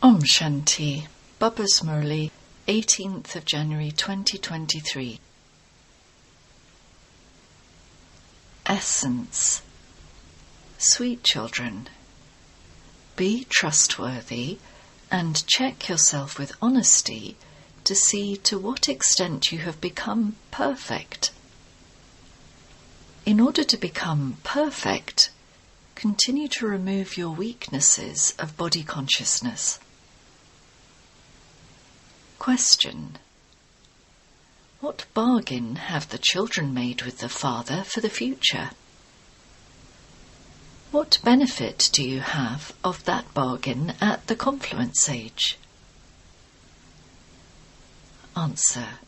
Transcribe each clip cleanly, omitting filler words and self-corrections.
Shanti, Baba's Murli, 18th of January 2023. Essence. Sweet children, be trustworthy and check yourself with honesty to see to what extent you have become perfect. In order to become perfect, continue to remove your weaknesses of body consciousness. Question. What bargain have the children made with the Father for the future? What benefit do you have of that bargain at the confluence age? Answer.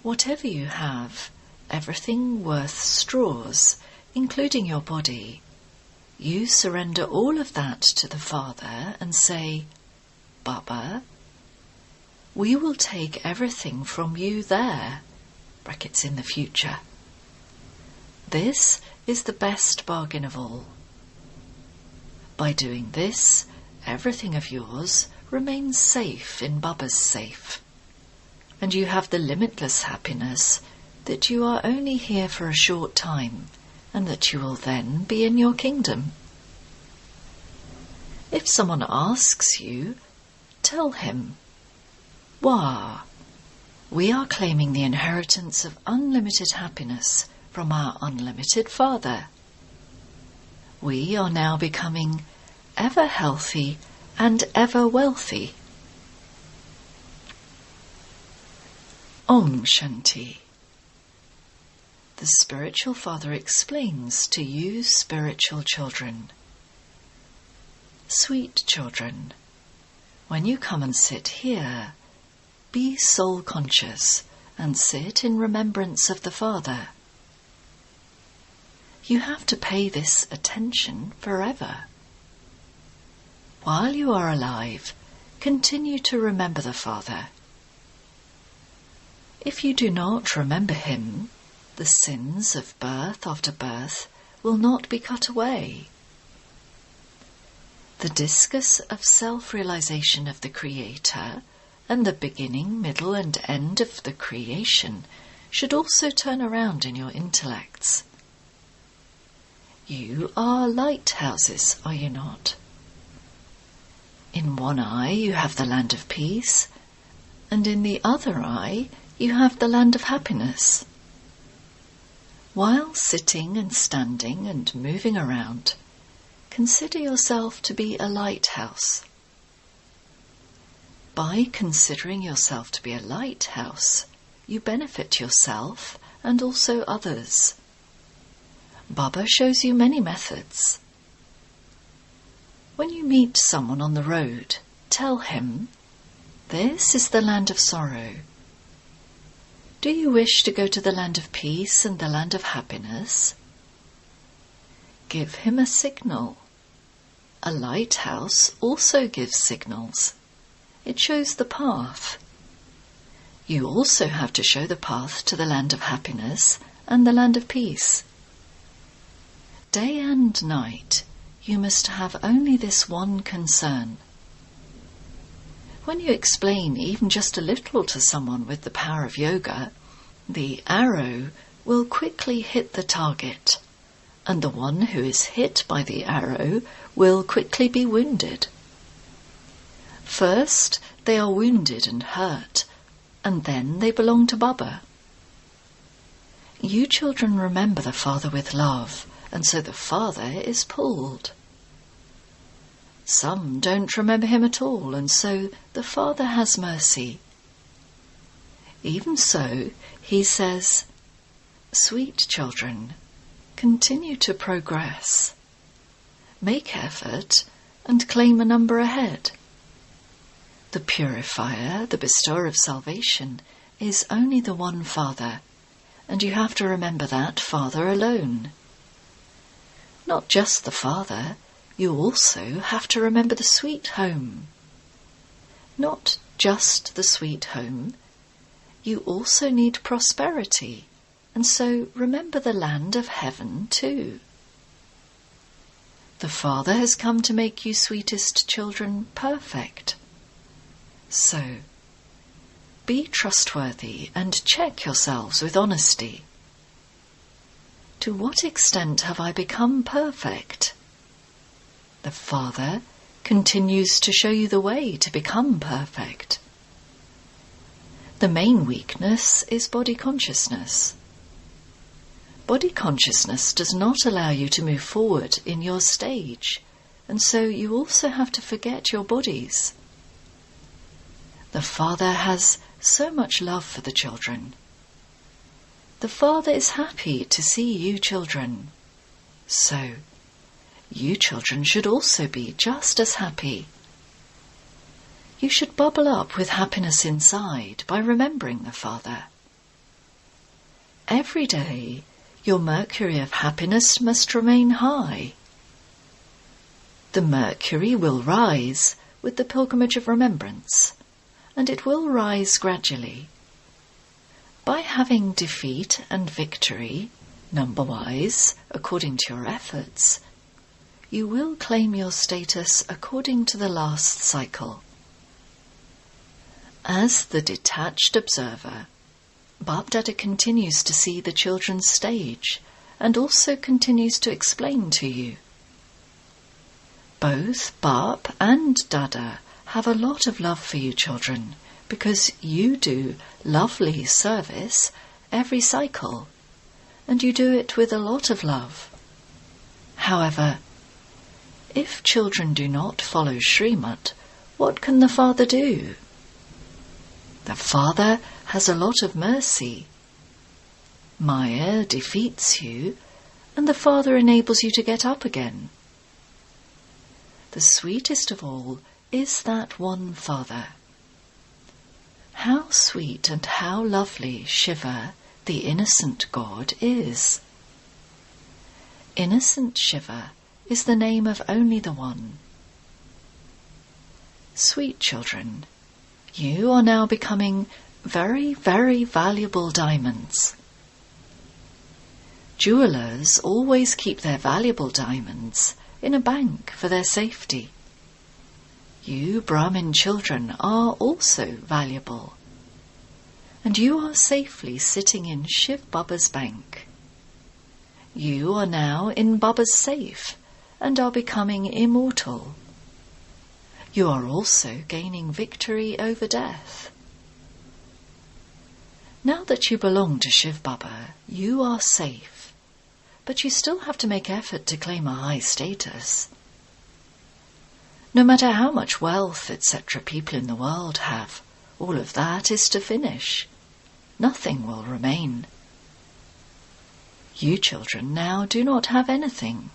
Whatever you have, everything worth straws, including your body, you surrender all of that to the Father and say, Baba, we will take everything from you there, brackets in the future. This is the best bargain of all. By doing this, everything of yours remains safe in Baba's safe, and you have the limitless happiness that you are only here for a short time, and that you will then be in your kingdom. If someone asks you, tell him, Wah, we are claiming the inheritance of unlimited happiness from our unlimited Father. We are now becoming ever healthy and ever wealthy. Om Shanti. The spiritual Father explains to you spiritual children. Sweet children, when you come and sit here, be soul conscious and sit in remembrance of the Father. You have to pay this attention forever. While you are alive, continue to remember the Father. If you do not remember him, the sins of birth after birth will not be cut away. The discus of self-realization of the Creator and the beginning, middle and end of the creation should also turn around in your intellects. You are lighthouses, are you not? In one eye you have the land of peace, and in the other eye you have the land of happiness. While sitting and standing and moving around, consider yourself to be a lighthouse. By considering yourself to be a lighthouse, you benefit yourself and also others. Baba shows you many methods. When you meet someone on the road, tell him, this is the land of sorrow. Do you wish to go to the land of peace and the land of happiness? Give him a signal. A lighthouse also gives signals. It shows the path. You also have to show the path to the land of happiness and the land of peace. Day and night, you must have only this one concern. When you explain even just a little to someone with the power of yoga, the arrow will quickly hit the target, and the one who is hit by the arrow will quickly be wounded. First, they are wounded and hurt, and then they belong to Baba. You children remember the Father with love, and so the Father is pulled. Some don't remember him at all, and so the Father has mercy. Even so, he says, Sweet children, continue to progress. Make effort and claim a number ahead. The purifier, the bestower of salvation, is only the one Father, and you have to remember that Father alone. Not just the Father, you also have to remember the sweet home. Not just the sweet home, you also need prosperity, and so remember the land of heaven too. The Father has come to make you sweetest children perfect. So, be trustworthy and check yourselves with honesty. To what extent have I become perfect? The Father continues to show you the way to become perfect. The main weakness is body consciousness. Body consciousness does not allow you to move forward in your stage, and so you also have to forget your bodies. The Father has so much love for the children. The Father is happy to see you children. So, you children should also be just as happy. You should bubble up with happiness inside by remembering the Father. Every day, your mercury of happiness must remain high. The mercury will rise with the pilgrimage of remembrance, and it will rise gradually. By having defeat and victory, number-wise, according to your efforts, you will claim your status according to the last cycle. As the detached observer, Bap-Dada continues to see the children's stage and also continues to explain to you. Both Bap and Dada have a lot of love for you children because you do lovely service every cycle and you do it with a lot of love. However, if children do not follow Srimad, what can the Father do? The Father has a lot of mercy. Maya defeats you, and the Father enables you to get up again. The sweetest of all is that one Father. How sweet and how lovely Shiva, the innocent God, is. Innocent Shiva is the name of only the One. Sweet children, you are now becoming very, very valuable diamonds. Jewelers always keep their valuable diamonds in a bank for their safety. You Brahmin children are also valuable, and you are safely sitting in Shiv Baba's bank. You are now in Baba's safe and are becoming immortal. You are also gaining victory over death. Now that you belong to Shiv Baba, you are safe, but you still have to make effort to claim a high status. No matter how much wealth, etc., people in the world have, all of that is to finish. Nothing will remain. You children now do not have anything,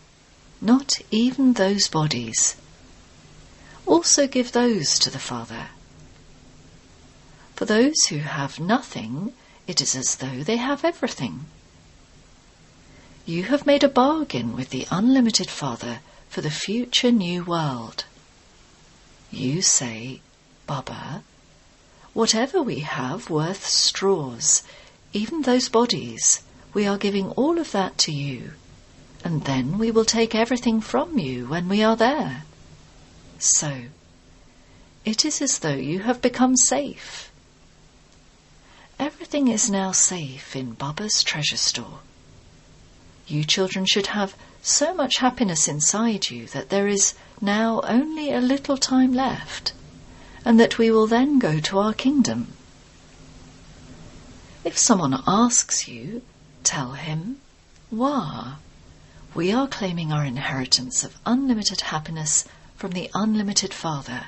not even those bodies. Also give those to the Father. For those who have nothing, it is as though they have everything. You have made a bargain with the unlimited Father for the future new world. You say, Baba, whatever we have worth straws, even those bodies, we are giving all of that to you, and then we will take everything from you when we are there. So, it is as though you have become safe. Everything is now safe in Baba's treasure store. You children should have so much happiness inside you that there is now only a little time left, and that we will then go to our kingdom. If someone asks you, tell him, Wah, we are claiming our inheritance of unlimited happiness from the unlimited Father.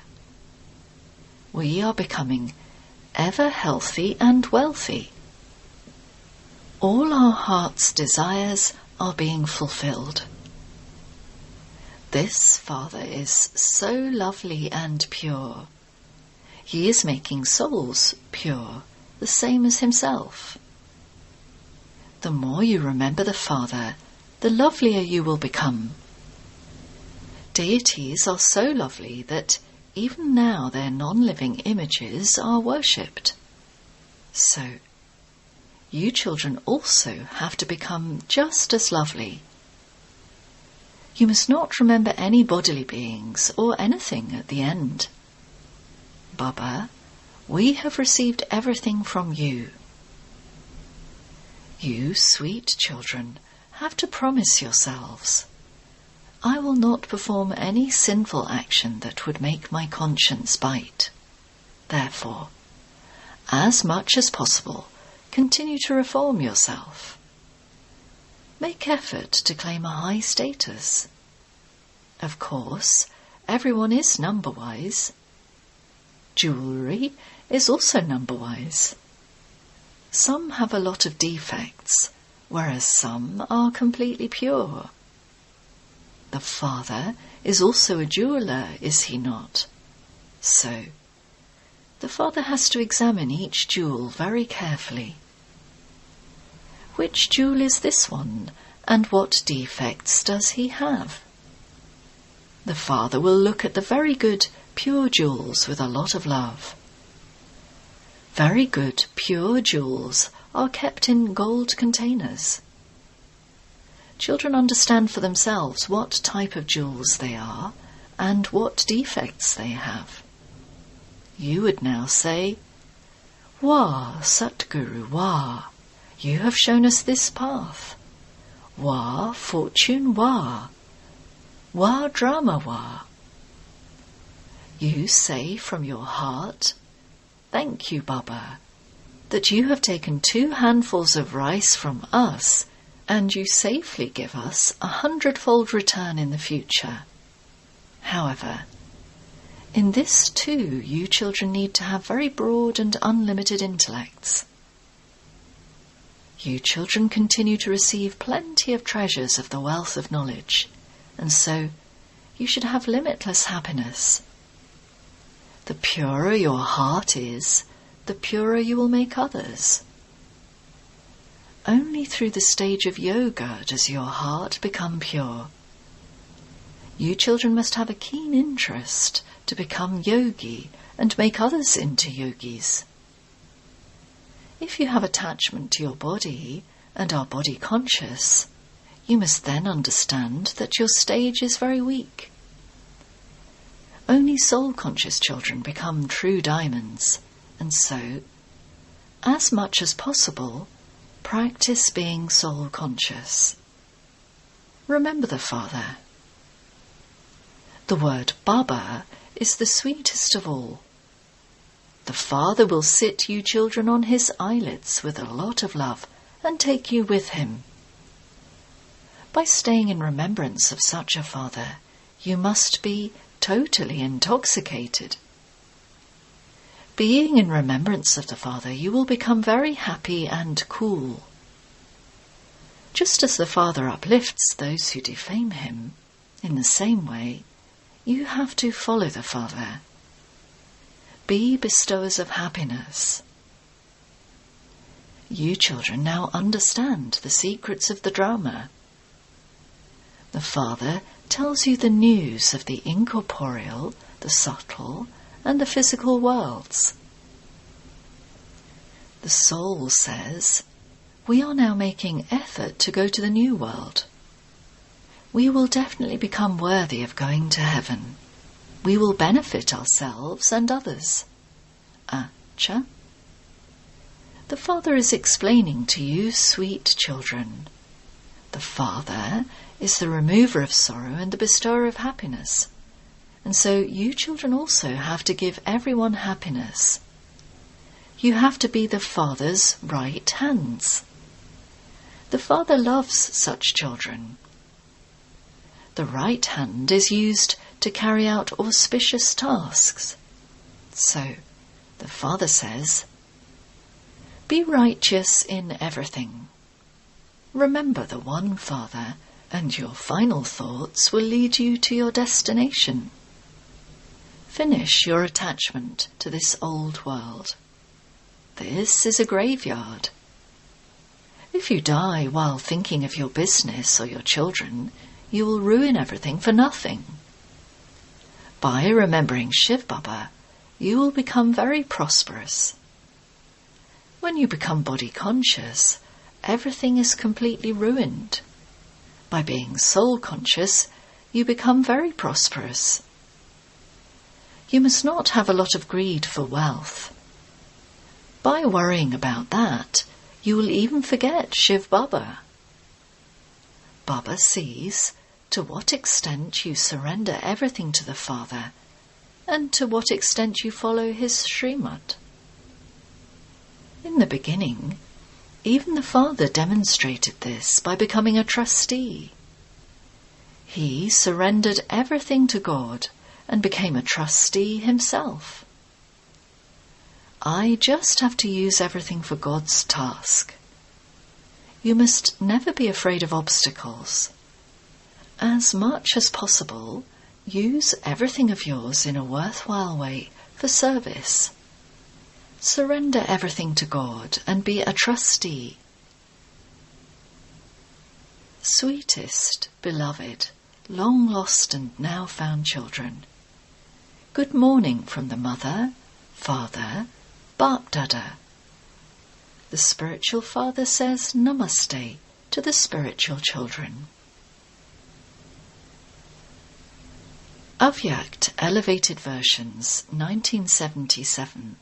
We are becoming ever healthy and wealthy. All our heart's desires are being fulfilled. This Father is so lovely and pure. He is making souls pure, the same as himself. The more you remember the Father, the lovelier you will become. Deities are so lovely that even now their non-living images are worshipped. So, you children also have to become just as lovely. You must not remember any bodily beings or anything at the end. Baba, we have received everything from you. You, sweet children, have to promise yourselves, I will not perform any sinful action that would make my conscience bite. Therefore, as much as possible, continue to reform yourself. Make effort to claim a high status. Of course, everyone is number-wise. Jewellery is also number-wise. Some have a lot of defects, whereas some are completely pure. The Father is also a jeweller, is he not? So, the Father has to examine each jewel very carefully. Which jewel is this one, and what defects does he have? The Father will look at the very good, pure jewels with a lot of love. Very good, pure jewels are kept in gold containers. Children understand for themselves what type of jewels they are and what defects they have. You would now say, Wah, Satguru, Wah, you have shown us this path. Wah, fortune, Wah. Wah, drama, Wah. You say from your heart, Thank you, Baba, that you have taken 2 handfuls of rice from us and you safely give us 100-fold return in the future. However, in this too you children need to have very broad and unlimited intellects. You children continue to receive plenty of treasures of the wealth of knowledge, and so you should have limitless happiness. The purer your heart is, the purer you will make others. Only through the stage of yoga does your heart become pure. You children must have a keen interest to become yogi and make others into yogis. If you have attachment to your body and are body conscious, you must then understand that your stage is very weak. Only soul-conscious children become true diamonds, and so, as much as possible, practice being soul-conscious. Remember the Father. The word Baba is the sweetest of all. The Father will sit you children on his eyelids with a lot of love and take you with him. By staying in remembrance of such a Father, you must be totally intoxicated. Being in remembrance of the Father, you will become very happy and cool. Just as the Father uplifts those who defame him, in the same way, you have to follow the Father. Be bestowers of happiness. You children now understand the secrets of the drama. The Father tells you the news of the incorporeal, the subtle, and the physical worlds. The soul says, we are now making effort to go to the new world. We will definitely become worthy of going to heaven. We will benefit ourselves and others. Acha. The Father is explaining to you, sweet children. The Father is the remover of sorrow and the bestower of happiness. And so you children also have to give everyone happiness. You have to be the Father's right hands. The Father loves such children. The right hand is used to carry out auspicious tasks. So, the Father says, be righteous in everything. Remember the one Father, and your final thoughts will lead you to your destination. Finish your attachment to this old world. This is a graveyard. If you die while thinking of your business or your children, you will ruin everything for nothing. By remembering Shiv Baba, you will become very prosperous. When you become body conscious, everything is completely ruined. By being soul conscious, you become very prosperous. You must not have a lot of greed for wealth. By worrying about that, you will even forget Shiv Baba. Baba sees to what extent you surrender everything to the Father and to what extent you follow his Srimad. In the beginning, even the Father demonstrated this by becoming a trustee. He surrendered everything to God and became a trustee himself. I just have to use everything for God's task. You must never be afraid of obstacles. As much as possible, use everything of yours in a worthwhile way for service. Surrender everything to God and be a trustee. Sweetest, beloved, long lost and now found children, good morning from the Mother, Father, Bap Dada. The spiritual father says Namaste to the spiritual children. Avyakt Elevated Versions, 1977.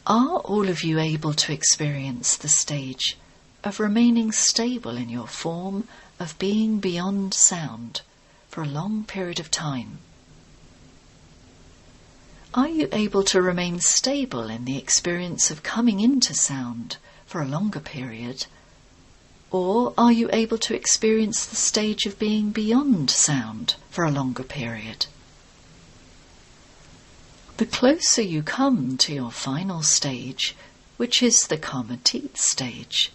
Are all of you able to experience the stage of remaining stable in your form of being beyond sound for a long period of time? Are you able to remain stable in the experience of coming into sound for a longer period? Or are you able to experience the stage of being beyond sound for a longer period? The closer you come to your final stage, which is the Kamatit stage,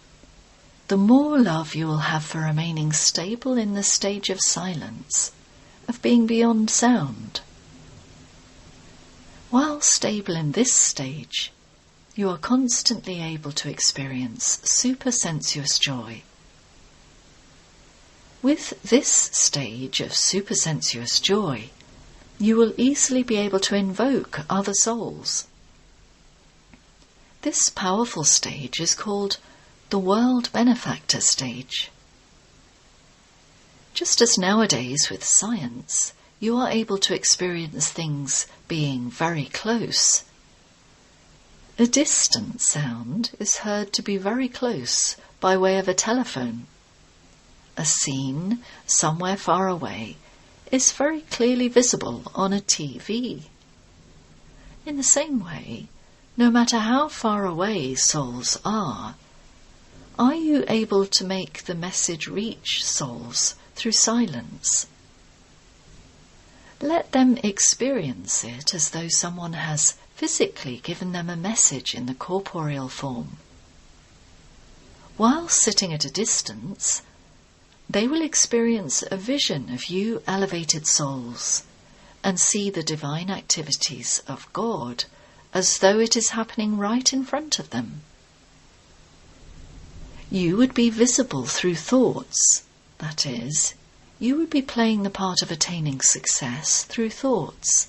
the more love you will have for remaining stable in the stage of silence, of being beyond sound. While stable in this stage, you are constantly able to experience supersensuous joy. With this stage of supersensuous joy, you will easily be able to invoke other souls. This powerful stage is called the World Benefactor stage. Just as nowadays with science, you are able to experience things being very close. A distant sound is heard to be very close by way of a telephone. A scene somewhere far away is very clearly visible on a TV. In the same way, no matter how far away souls are you able to make the message reach souls through silence? Let them experience it as though someone has physically given them a message in the corporeal form. While sitting at a distance, they will experience a vision of you elevated souls and see the divine activities of God as though it is happening right in front of them. You would be visible through thoughts, that is, you would be playing the part of attaining success through thoughts,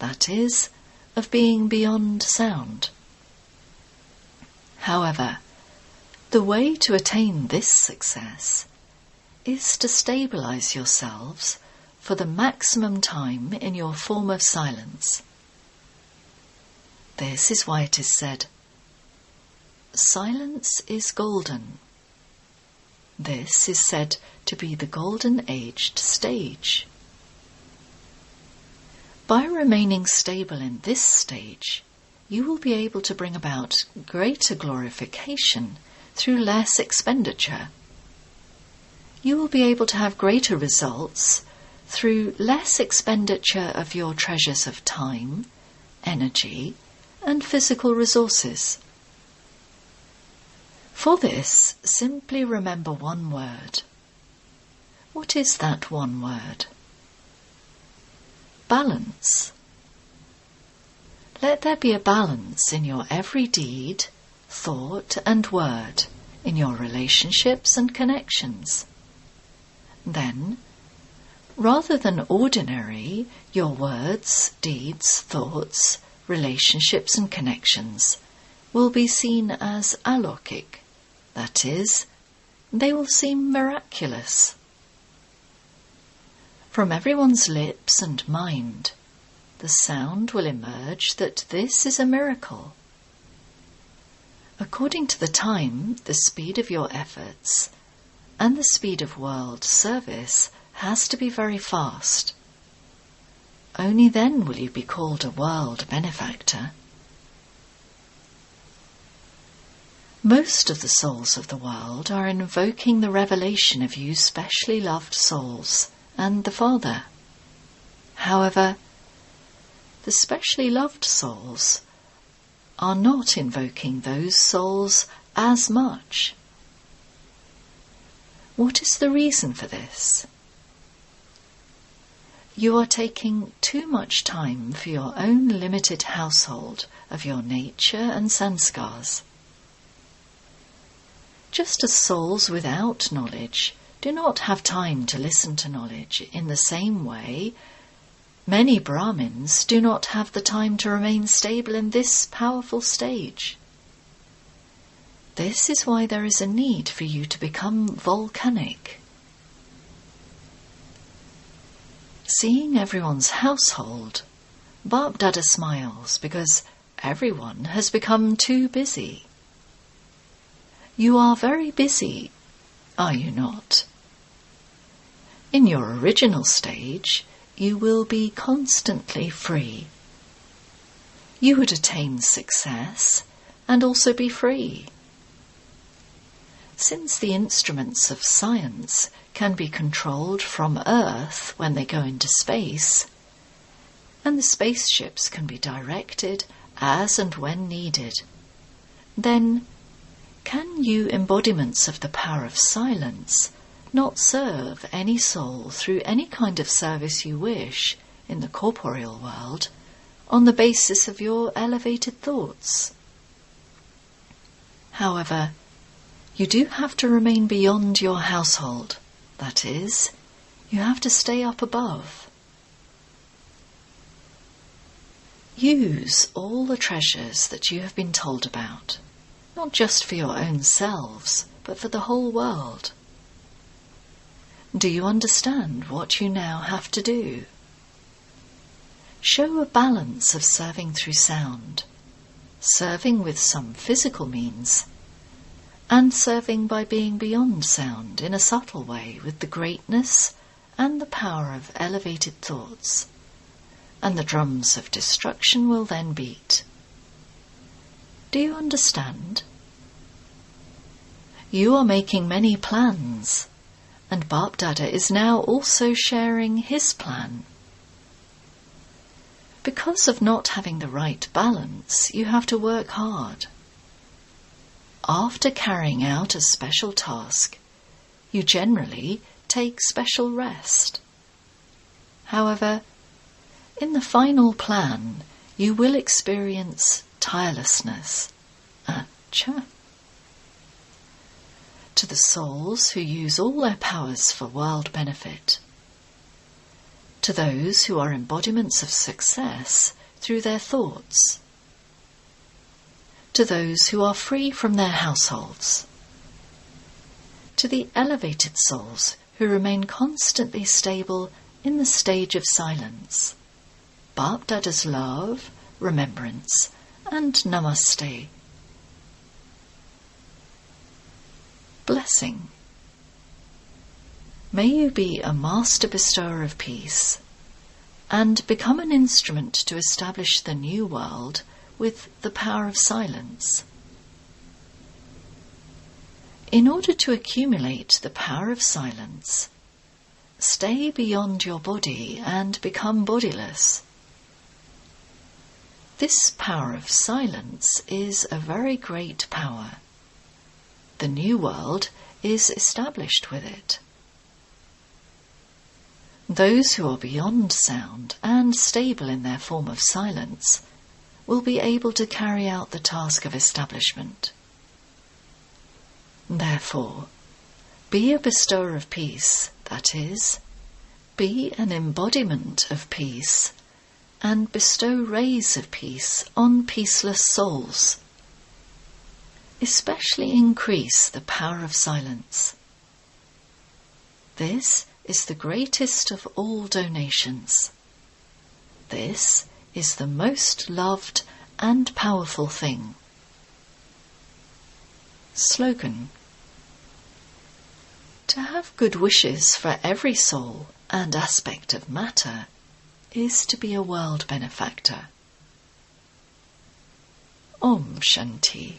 that is, of being beyond sound. However, the way to attain this success is to stabilize yourselves for the maximum time in your form of silence. This is why it is said, silence is golden. This is said to be the golden-aged stage. By remaining stable in this stage, you will be able to bring about greater glorification through less expenditure. You will be able to have greater results through less expenditure of your treasures of time, energy, and physical resources. For this, simply remember one word. What is that one word? Balance. Let there be a balance in your every deed, thought and word, in your relationships and connections. Then, rather than ordinary, your words, deeds, thoughts, relationships and connections will be seen as alokik. That is, they will seem miraculous. From everyone's lips and mind, the sound will emerge that this is a miracle. According to the time, the speed of your efforts, and the speed of world service has to be very fast. Only then will you be called a world benefactor. Most of the souls of the world are invoking the revelation of you specially loved souls and the Father. However, the specially loved souls are not invoking those souls as much. What is the reason for this? You are taking too much time for your own limited household of your nature and sanskars. Just as souls without knowledge do not have time to listen to knowledge in the same way, many Brahmins do not have the time to remain stable in this powerful stage. This is why there is a need for you to become volcanic. Seeing everyone's household, Bap Dada smiles because everyone has become too busy. You are very busy, are you not? In your original stage, you will be constantly free. You would attain success and also be free. Since the instruments of science can be controlled from Earth when they go into space, and the spaceships can be directed as and when needed, then can you embodiments of the power of silence not serve any soul through any kind of service you wish in the corporeal world on the basis of your elevated thoughts? However, you do have to remain beyond your household. That is, you have to stay up above. Use all the treasures that you have been told about, not just for your own selves, but for the whole world. Do you understand what you now have to do? Show a balance of serving through sound, serving with some physical means, and serving by being beyond sound in a subtle way with the greatness and the power of elevated thoughts, and the drums of destruction will then beat. Do you understand? You are making many plans, and Bap Dada is now also sharing his plan. Because of not having the right balance, you have to work hard. After carrying out a special task, you generally take special rest. However, in the final plan, you will experience tirelessness. Acha. To the souls who use all their powers for world benefit. To those who are embodiments of success through their thoughts. To those who are free from their households. To the elevated souls who remain constantly stable in the stage of silence. Bap Dada's love, remembrance, and namaste. Blessing. May you be a master bestower of peace, and become an instrument to establish the new world with the power of silence. In order to accumulate the power of silence, stay beyond your body and become bodiless. This power of silence is a very great power. The new world is established with it. Those who are beyond sound and stable in their form of silence will be able to carry out the task of establishment. Therefore, be a bestower of peace, that is, be an embodiment of peace, and bestow rays of peace on peaceless souls. Especially increase the power of silence. This is the greatest of all donations. This is the most loved and powerful thing. Slogan: to have good wishes for every soul and aspect of matter is to be a world benefactor. Om Shanti.